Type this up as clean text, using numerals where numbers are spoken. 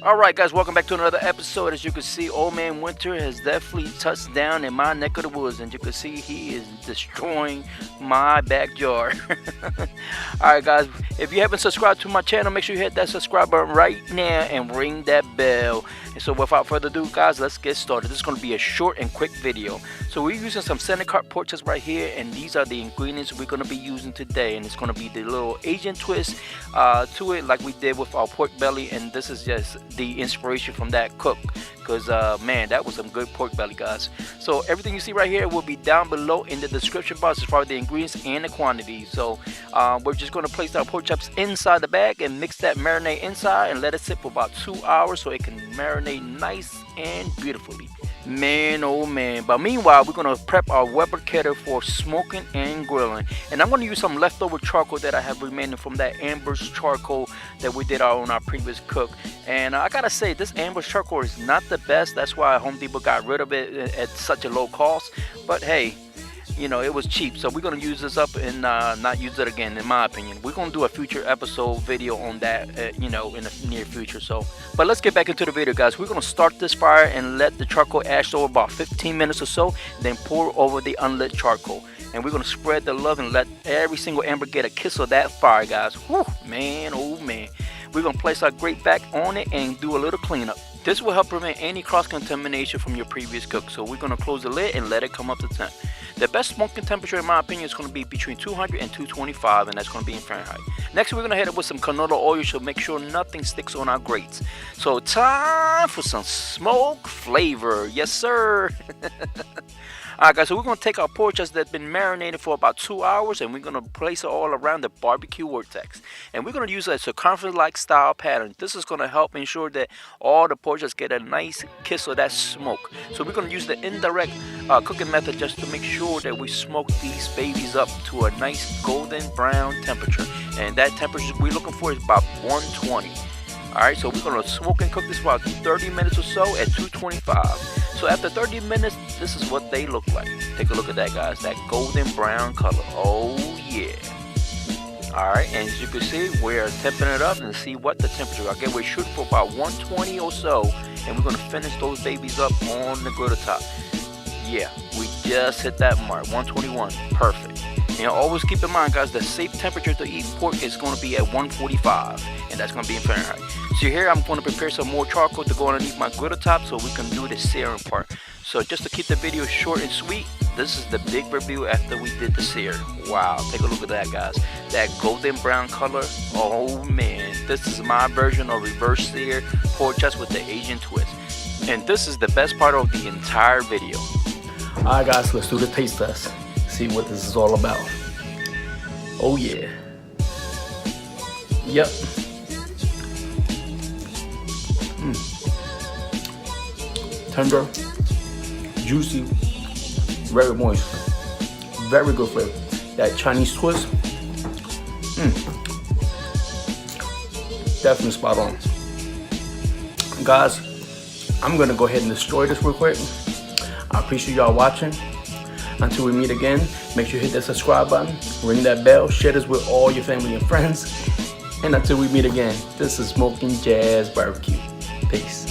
Alright guys, welcome back to another episode. As you can see, Old Man Winter has definitely touched down in my neck of the woods, and you can see he is destroying my backyard. Alright guys, if you haven't subscribed to my channel, make sure you hit that subscribe button right now and ring that bell. And so without further ado guys, let's get started. This is going to be a short and quick video. So we're using some center cut pork chops right here, and these are the ingredients we're going to be using today. And it's going to be the little Asian twist to it, like we did with our pork belly. And this is just the inspiration from that cook, because man, that was some good pork belly guys. So everything you see right here will be down below in the description box as far as the ingredients and the quantity. So we're just going to place our pork chops inside the bag and mix that marinade inside and let it sit for about 2 hours so it can marinate nice and beautifully. Man, oh man. But meanwhile, we're going to prep our Weber kettle for smoking and grilling. And I'm going to use some leftover charcoal that I have remaining from that amber's charcoal that we did on our previous cook. And I gotta say, this amber's charcoal is not the best. That's why Home Depot got rid of it at such a low cost. But hey, you know, it was cheap, so we're gonna use this up and not use it again, in my opinion. We're gonna do a future episode video on that, you know, in the near future. So but let's get back into the video guys. We're gonna start this fire and let the charcoal ash over about 15 minutes or so, then pour over the unlit charcoal, and we're gonna spread the love and let every single amber get a kiss of that fire guys. Whew, man, oh man. We're gonna place our grate back on it and do a little cleanup. This will help prevent any cross-contamination from your previous cook. So we're going to close the lid and let it come up to temp. The best smoking temperature in my opinion is going to be between 200 and 225, and that's going to be in Fahrenheit. Next we're going to hit it with some canola oil to make sure nothing sticks on our grates. So time for some smoke flavor. Yes sir. Alright guys, so we're going to take our pork chops that's been marinated for about 2 hours, and we're going to place it all around the barbecue vortex. And we're going to use a circumference-like style pattern. This is going to help ensure that all the pork chops get a nice kiss of that smoke. So we're going to use the indirect cooking method just to make sure that we smoke these babies up to a nice golden brown temperature. And that temperature we're looking for is about 120. Alright, so we're going to smoke and cook this for about 30 minutes or so at 225. So after 30 minutes, this is what they look like. Take a look at that guys, that golden brown color. Oh yeah. Alright, and as you can see, we're temping it up and see what the temperature is. Again, we're shooting for about 120 or so, and we're going to finish those babies up on the griddle top. Yeah, we just hit that mark, 121, perfect. And always keep in mind guys, the safe temperature to eat pork is going to be at 145, and that's going to be in Fahrenheit. So here I'm going to prepare some more charcoal to go underneath my griddle top so we can do the searing part. So just to keep the video short and sweet, this is the big review after we did the sear. Wow, take a look at that guys, that golden brown color. Oh man, this is my version of reverse sear pork chops with the Asian twist, and this is the best part of the entire video. Alright guys, let's do the taste test. See what this is all about. Oh yeah. Yep. Tender, juicy, very moist, very good flavor. That Chinese twist, definitely spot on. Guys, I'm gonna go ahead and destroy this real quick. I appreciate y'all watching. Until we meet again, make sure you hit that subscribe button, ring that bell, share this with all your family and friends. And until we meet again, this is Smoking Jazz Barbecue. Peace.